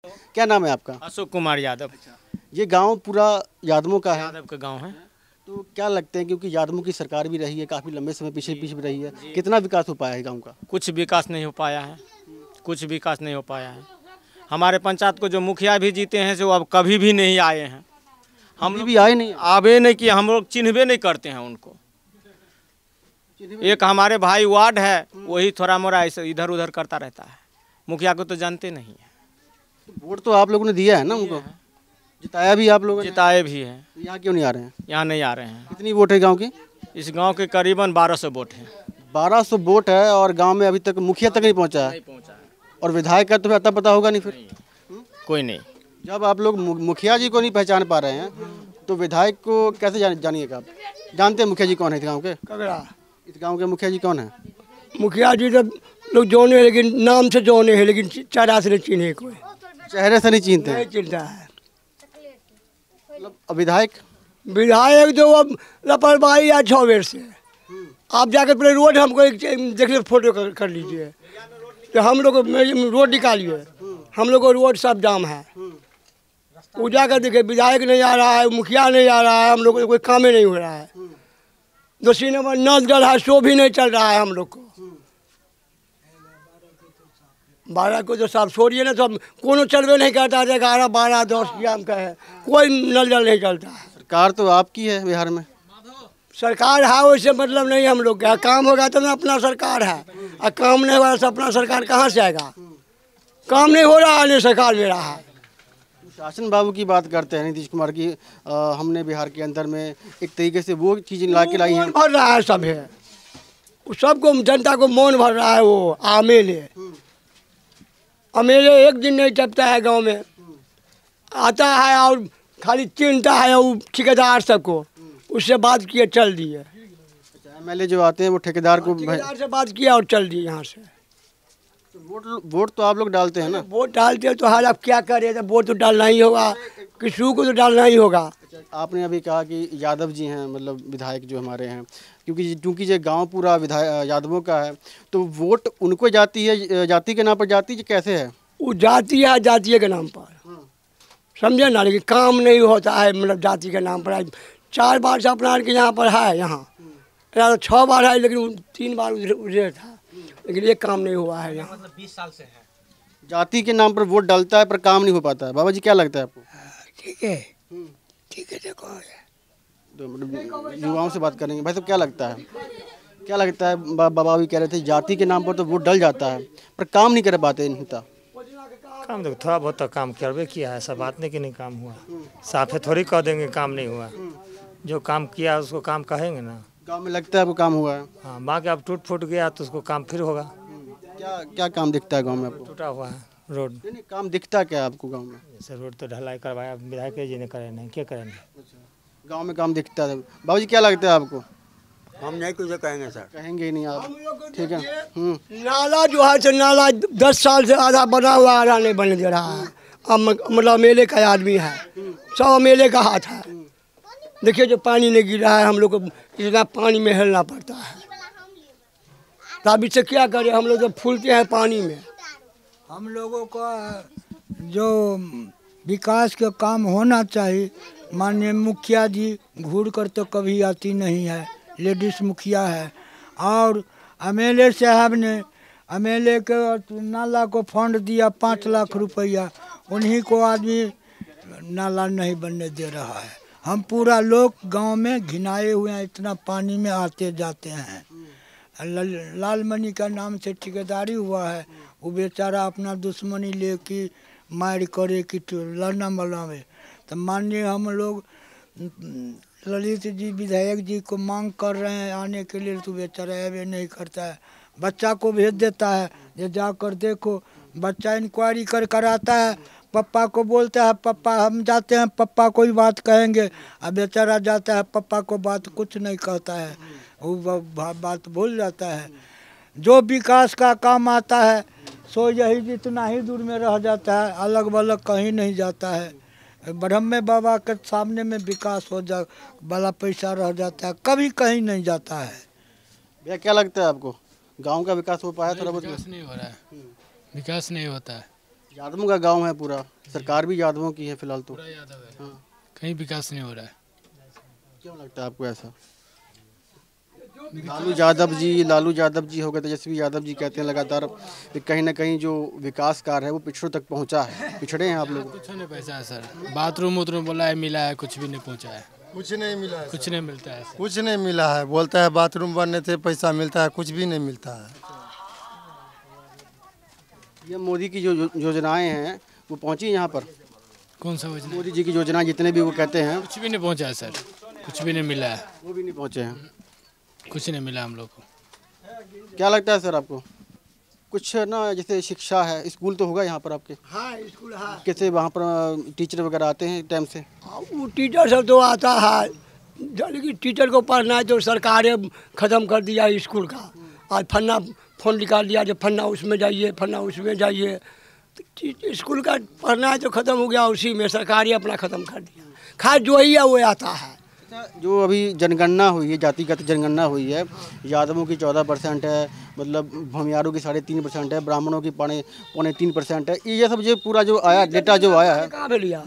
क्या नाम है आपका? अशोक कुमार यादव। ये गांव पूरा यादवों का है, यादव का गांव है। तो क्या लगते हैं क्योंकि यादवों की सरकार भी रही है काफ़ी लंबे समय पीछे पीछे भी रही है, कितना विकास हो पाया है गांव का? कुछ विकास नहीं हो पाया है, कुछ विकास नहीं हो पाया है। हमारे पंचायत को जो मुखिया भी जीते हैं जो अब कभी भी नहीं आए हैं। हम अभी लोग भी आए नहीं? आवे नहीं किए, हम लोग चिन्हबे नहीं करते हैं उनको। एक हमारे भाई वार्ड है, वही थोड़ा मोड़ा ऐसे इधर उधर करता रहता है, मुखिया को तो जानते नहीं है। तो वोट तो आप लोगों ने दिया है ना उनको, जिताया भी आप लोगों ने, जिताए भी हैं। तो यहाँ क्यों नहीं आ रहे हैं? यहाँ नहीं आ रहे हैं। कितनी वोट है गांव की? इस गांव के करीबन 1200 वोट हैं। 1200 वोट है और गांव में अभी तक मुखिया तक नहीं पहुंचा है, नहीं पहुँचा है, और विधायक का तो अता पता होगा नहीं फिर। कोई नहीं। जब आप लोग मुखिया जी को नहीं पहचान पा रहे हैं तो विधायक को कैसे जानिएगा आप? जानते हैं मुखिया जी कौन है इस गाँव के? कगड़ा इस गाँव के मुखिया जी कौन है? मुखिया जी तो लोग जोने हैं, लेकिन नाम से जोने हैं, लेकिन चेहरा से नहीं चिन्हे कोई। चेहरे से नहीं चिन्हते नहीं हैं? चिन्हता है। मतलब विधायक विधायक जो अब लापरवाही है 6 बेर से। आप जाकर पहले रोड हमको एक देख लीजिए, फोटो कर लीजिए, तो हम लोग को रोड निकालिए, हम लोग को रोड सब जाम है। वो जाकर देखिए, विधायक नहीं आ रहा है, मुखिया नहीं आ रहा है, हम लोग को कोई काम ही नहीं हो रहा है। दूसरी नंबर नल जल है, सो भी नहीं चल रहा है हम लोग को। 12 को जो साहब छोड़िए ना, सब कोनो चलवे नहीं करता है। 11, 12, 10 शाम का है, कोई नल जल नहीं चलता है। सरकार तो आपकी है बिहार में। सरकार है, वैसे मतलब नहीं हम लोग का। काम होगा तो ना अपना सरकार है, और काम नहीं होगा तो अपना सरकार कहाँ से आएगा? काम नहीं हो रहा है, नहीं सरकार में रहा है। शासन बाबू की बात करते हैं नीतीश कुमार की, हमने बिहार के अंदर में एक तरीके से वो चीज़ ला के लाई है। मौन भर रहा है सब है, वो सबको जनता को मौन भर रहा है। वो अमेले एक दिन नहीं टपता है गांव में, आता है और खाली चिंता है वो ठेकेदार सबको, उससे बात किए चल दिए। एमएलए जो आते हैं वो ठेकेदार को ठेकेदार से बात किया और चल दिए यहाँ से। वोट तो आप लोग डालते हैं ना? वोट डालते तो हाल आप क्या करें, तो वोट तो डालना ही होगा, किसी को तो डालना ही होगा। आपने अभी कहा कि यादव जी हैं, मतलब विधायक जो हमारे हैं, क्योंकि ये गांव पूरा विधायक यादवों का है, तो वोट उनको जाती है, जाति के नाम पर जाती है, कैसे है? वो जाति है, जातीय के नाम पर, समझे ना, लेकिन काम नहीं होता है। मतलब जाति के नाम पर 4 बार से अपना के यहाँ पर है, यहाँ 6 बार है, लेकिन 3 बार उधर था, लेकिन ये काम नहीं हुआ है यहाँ। मतलब 20 साल से है। जाति के नाम पर वोट डालता है पर काम नहीं हो पाता है। बाबा जी क्या लगता है आपको? ठीक है, ठीक है। देखो तो मतलब युवाओं से बात करेंगे भाई, तो क्या लगता है, क्या लगता है? बाबा भी कह रहे थे जाति के नाम पर तो वोट डल जाता है पर काम नहीं कर पाते नेता। काम देखो, थोड़ा बहुत तो काम करवे किया है, ऐसा बात नहीं कि नहीं काम हुआ। साफे थोड़ी कह देंगे काम नहीं हुआ, जो काम किया उसको काम कहेंगे ना। गांव में लगता है आपको काम हुआ है? हाँ, बाकी अब टूट फूट गया तो उसको काम फिर होगा। क्या क्या काम दिखता है गांव में आपको? टूटा हुआ है रोड। नहीं, काम दिखता क्या है आपको गांव में? जैसे रोड तो ढलाई करवाया विधायक जी ने, करे नहीं, क्या करेंगे। गांव में काम दिखता है। बाबू जी क्या लगता है आपको? हम नहीं कुछ कहेंगे सर। कहेंगे ही नहीं आप, ठीक है। नाला जो है तो नाला 10 साल से आधा बना हुआ, आधा नहीं बन दे रहा है। अब मतलब मेले का आदमी है, सब मेले का हाथ है। देखिए जो पानी नहीं गिर रहा है, हम लोग को इतना पानी में हिलना पड़ता है, तो अब इससे क्या करें? हम लोग जब फूलते हैं पानी में। हम लोगों का जो विकास का काम होना चाहिए, माननीय मुखिया जी घूर कर तो कभी आती नहीं है, लेडीज मुखिया है। और एमएलए साहब ने एमएलए के नाला को फंड दिया 5 लाख रुपया, उन्हीं को आदमी नाला नहीं बनने दे रहा है। हम पूरा लोग गांव में घिनाए हुए हैं, इतना पानी में आते जाते हैं। लालमणि का नाम से ठेकेदारी हुआ है, वो बेचारा अपना दुश्मनी लेके मार करे कि लड़ना मलावे। तो माननीय हम लोग ललित जी विधायक जी को मांग कर रहे हैं आने के लिए, तो बेचारा अभी नहीं करता है। बच्चा को भेज देता है, ये जाकर देखो, बच्चा इंक्वायरी कर आता है, पप्पा को बोलता है पप्पा हम जाते हैं, पप्पा कोई बात कहेंगे, अब बेचारा जाता है पप्पा को बात कुछ नहीं कहता है, वो बात भूल जाता है। जो विकास का काम आता है सो यही जितना ही दूर में रह जाता है, अलग बलग कहीं नहीं जाता है। ब्रह्मे बाबा के सामने में विकास हो जा वाला पैसा रह जाता है, कभी कहीं नहीं जाता है। भैया क्या लगता है आपको, गांव का विकास हो पाया थोड़ा बहुत? विकास नहीं हो रहा है, विकास नहीं होता है। यादवों का गांव है पूरा, सरकार भी यादवों की है फिलहाल तो। हाँ, कहीं विकास नहीं हो रहा है। क्यों लगता है आपको ऐसा? लालू यादव जी हो गए, तेजस्वी यादव जी कहते हैं लगातार कि कहीं ना कहीं जो विकास कार्य है वो पिछड़ों तक पहुंचा है। पिछड़े हैं आप लोग? कुछ नहीं पहुंचा है सर, बाथरूम उतरूम बोला है मिला है, कुछ भी नहीं पहुंचा है। कुछ नहीं मिला है, कुछ नहीं मिलता है सर। कुछ नहीं मिला है। बोलता है बाथरूम बनने थे पैसा मिलता है, कुछ भी नहीं मिलता है। ये मोदी की जो योजनाएं हैं वो पहुंची यहाँ पर? कौन सा योजना? मोदी जी की योजना जितने भी वो कहते हैं कुछ भी नहीं पहुंचा है सर, कुछ भी नहीं मिला है। वो भी नहीं पहुंचे हैं। कुछ नहीं मिला हम लोग को। क्या लगता है सर आपको? कुछ ना जैसे शिक्षा है, स्कूल तो होगा यहाँ पर आपके? हाँ स्कूल हाँ। कैसे वहाँ पर टीचर वगैरह आते हैं टाइम से? वो टीचर सब तो आता है, लेकिन टीचर को पढ़ना है तो सरकार ने ख़त्म कर दिया स्कूल का। आज फन्ना फोन निकाल दिया जो फन्ना उसमें जाइए, फन्ना उसमें जाइए। तो स्कूल का पढ़ना है तो ख़त्म हो गया, उसी में सरकार ही अपना ख़त्म कर दिया। खास जो ही है वो आता है। जो अभी जनगणना हुई है, जातिगत जनगणना हुई है, यादवों की 14% है, मतलब भूमियारों की 3.5% है, ब्राह्मणों की 3.5% है। ये सब जो पूरा जो आया डेटा जो आया है, कहाँ पे लिया?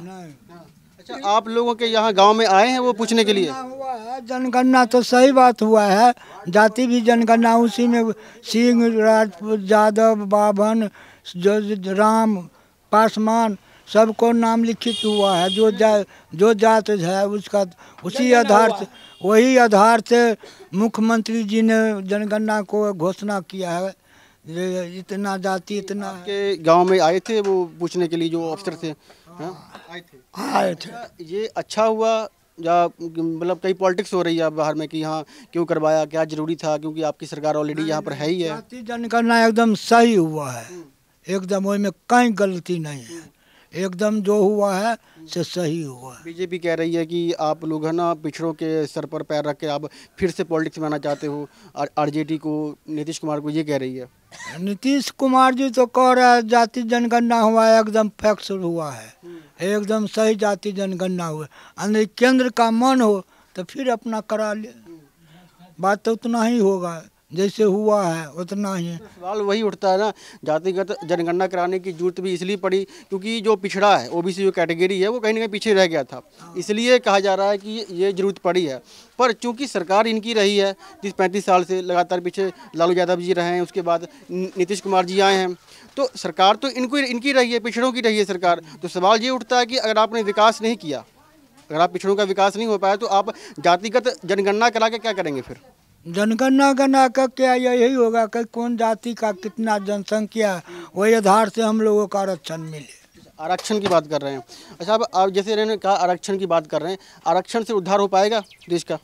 अच्छा आप लोगों के यहाँ गांव में आए हैं वो पूछने के लिए? हुआ है जनगणना तो सही बात हुआ है, जाति भी जनगणना उसी में सिंह, राजपूत, यादव, बाभन, राम, पासवान सबको नाम लिखित हुआ है। जो जात है उसका उसी आधार से, वही आधार से मुख्यमंत्री जी ने जनगणना को घोषणा किया है, इतना जाति इतना। के गांव में आए थे वो पूछने के लिए जो अफसर थे? आए थे। ये अच्छा हुआ या मतलब कई पॉलिटिक्स हो रही है बाहर में कि हाँ क्यों करवाया, क्या जरूरी था, क्योंकि आपकी सरकार ऑलरेडी यहाँ पर है ही है। जाति जनगणना एकदम सही हुआ है, एकदम उसमें कहीं गलती नहीं है, एकदम जो हुआ है से सही हुआ है। बीजेपी कह रही है कि आप लोग है ना पिछड़ों के सर पर पैर रख के आप फिर से पॉलिटिक्स में आना चाहते हो। आरजेडी को, नीतीश कुमार को ये कह रही है। नीतीश कुमार जी तो कह रहा है जाति जनगणना हुआ है, एकदम फैक्स हुआ है, एकदम सही जाति जनगणना हुआ है। अगर केंद्र का मन हो तो फिर अपना करा ले, बात तो उतना ही होगा जैसे हुआ है उतना ही। सवाल वही उठता है ना, जातिगत जनगणना कराने की जरूरत भी इसलिए पड़ी क्योंकि जो पिछड़ा है, ओबीसी जो कैटेगरी है वो कहीं ना कहीं पीछे रह गया था, इसलिए कहा जा रहा है कि ये जरूरत पड़ी है। पर चूंकि सरकार इनकी रही है 30-35 साल से लगातार, पीछे लालू यादव जी रहे हैं, उसके बाद नीतीश कुमार जी आए हैं, तो सरकार तो इनकी रही है, पिछड़ों की रही है सरकार। तो सवाल ये उठता है कि अगर आपने विकास नहीं किया, अगर आप पिछड़ों का विकास नहीं हो पाया तो आप जातिगत जनगणना करा के क्या करेंगे फिर? जनगणना करना का क्या यही होगा कि कौन जाति का कितना जनसंख्या, वही आधार से हम लोगों का आरक्षण मिले। आरक्षण की बात कर रहे हैं। अच्छा अब आप जैसे इन्होंने कहा आरक्षण की बात कर रहे हैं, आरक्षण से उद्धार हो पाएगा देश का?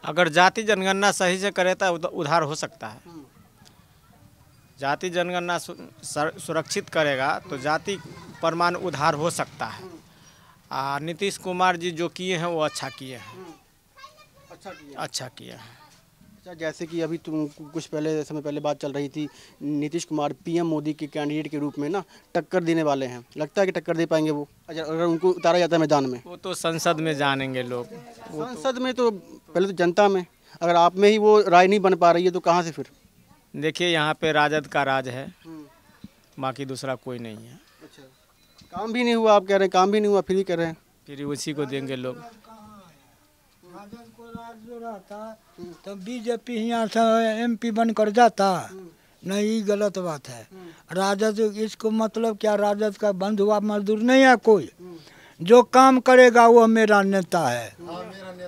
अगर जाति जनगणना सही से करे तो उधार हो सकता है। जाति जनगणना सुरक्षित करेगा तो जाति प्रमाण उधार हो सकता है। नीतीश कुमार जी जो किए हैं वो अच्छा किए हैं, अच्छा किया है। अच्छा जैसे कि अभी तुम कुछ समय पहले बात चल रही थी, नीतीश कुमार पीएम मोदी के कैंडिडेट के रूप में ना टक्कर देने वाले हैं, लगता है कि टक्कर दे पाएंगे वो अगर उनको उतारा जाता है मैदान में? वो तो संसद में जानेंगे लोग। संसद में तो पहले तो जनता में, अगर आप में ही वो राय नहीं बन पा रही है तो कहाँ से फिर? देखिए यहाँ पे राजद का राज है, बाकी दूसरा कोई नहीं है। अच्छा काम भी नहीं हुआ, आप कह रहे हैं काम भी नहीं हुआ, फिर भी कह रहे हैं फिर उसी को देंगे लोग। राजद को राज जो रहता तब बीजेपी यहाँ से एमपी बनकर जाता, नहीं गलत बात है। राजद इसको मतलब क्या, राजद का बंद हुआ मजदूर नहीं है कोई, जो काम करेगा वो मेरा नेता है,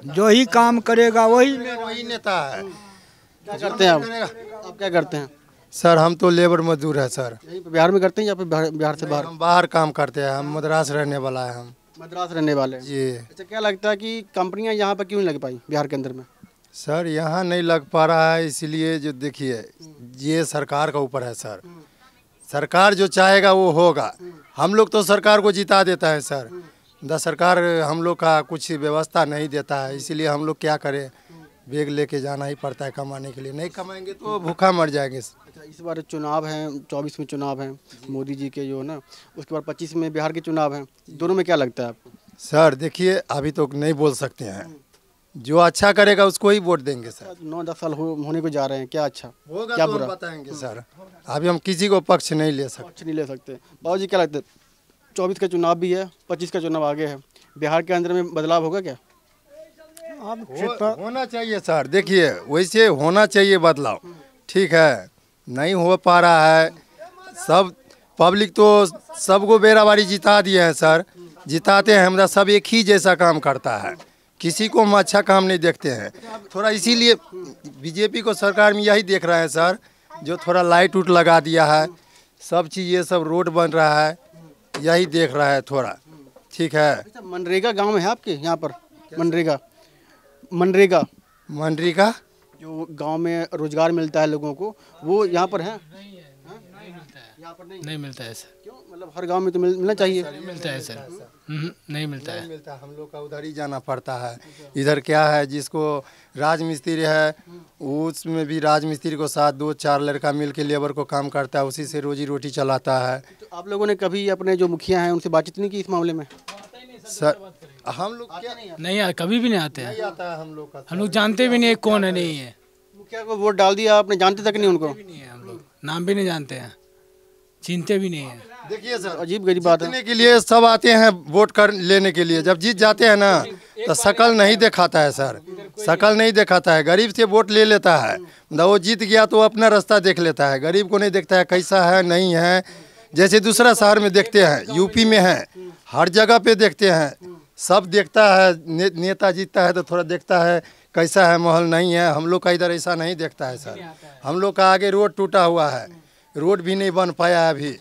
जो ही काम करेगा वही नेता है। क्या करते हैं आप क्या करते हैं? सर हम तो लेबर मजदूर है सर। यहीं पे बिहार में करते हैं या फिर बिहार से बाहर? हम बाहर काम करते हैं, हम मद्रास रहने वाला है। हम मद्रास रहने वाले हैं जी। अच्छा क्या लगता है कि कंपनियां यहाँ पर क्यों नहीं लग पाई बिहार के अंदर में? सर यहाँ नहीं लग पा रहा है इसलिए, जो देखिए ये सरकार का ऊपर है सर, सरकार जो चाहेगा वो होगा। हम लोग तो सरकार को जिता देता है सर, सरकार हम लोग का कुछ व्यवस्था नहीं देता है, इसीलिए हम लोग क्या करें, बैग लेके जाना ही पड़ता है कमाने के लिए, नहीं कमाएंगे तो भूखा मर जाएंगे। अच्छा इस बार चुनाव हैं, 24 में चुनाव हैं मोदी जी के जो है ना, उसके बाद 25 में बिहार के चुनाव हैं, दोनों में क्या लगता है आपको? सर देखिए अभी तो नहीं बोल सकते हैं, जो अच्छा करेगा उसको ही वोट देंगे सर। 9-10 साल होने को जा रहे हैं, क्या अच्छा होगा क्या तो बुरा? हम बताएंगे सर, अभी हम किसी को पक्ष नहीं ले सकते। पक्ष नहीं ले सकते। बाबू जी क्या लगता है, 24 का चुनाव भी है, 25 का चुनाव आगे है, बिहार के अंदर में बदलाव होगा क्या? होना चाहिए सर, देखिए वैसे होना चाहिए बदलाव, ठीक है, नहीं हो पा रहा है। सब पब्लिक तो सबको बेराबारी जिता दिए हैं सर, जिताते हैं, हमारा सब एक ही जैसा काम करता है, किसी को हम अच्छा काम नहीं देखते हैं। थोड़ा इसीलिए बीजेपी को सरकार में यही देख रहे हैं सर, जो थोड़ा लाइट उट लगा दिया है, सब चीज़ ये सब रोड बन रहा है, यही देख रहा है थोड़ा, ठीक है। अच्छा, मनरेगा गांव में है आपके यहाँ पर? मनरेगा मनरेगा जो गांव में रोजगार मिलता है लोगों को, वो यहाँ पर है? यहाँ पर नहीं मिलता है सर। क्यों? मतलब हर गांव में तो मिलना चाहिए। नहीं मिलता है सर। नहीं मिलता है। मिलता है, हम लोग का उधर ही जाना पड़ता है। इधर क्या है, जिसको राजमिस्त्री है उसमें भी राजमिस्त्री को साथ 2-4 लड़का मिल के लेबर को काम करता है, उसी से रोजी रोटी चलाता है। तो आप लोगों ने कभी अपने जो मुखिया हैं उनसे बातचीत नहीं की इस मामले में? सर हम लोग क्या नहीं, कभी भी नहीं आते हैं। नहीं आता है हम लोग का, हम लोग जानते भी नहीं कौन है नहीं है। मुखिया को वोट डाल दिया आपने, जानते तक नहीं उनको? नहीं है, हम लोग नाम भी नहीं जानते हैं, चिंते भी नहीं है। देखिए सर अजीब गरीब बात है। जीतने के लिए सब आते हैं वोट कर लेने के लिए, जब जीत जाते हैं ना तो शकल नहीं दिखाता है सर, शकल नहीं दिखाता है, गरीब से वोट ले लेता है, मतलब वो जीत गया तो अपना रास्ता देख लेता है, गरीब को नहीं देखता है कैसा है नहीं है। जैसे दूसरा शहर में देखते हैं, यूपी में है, हर जगह पे देखते हैं, सब देखता है, नेता जीतता है तो थोड़ा देखता है कैसा है माहौल नहीं है। हम लोग का इधर ऐसा नहीं देखता है सर, हम लोग का आगे रोड टूटा हुआ है, रोड भी नहीं बन पाया अभी।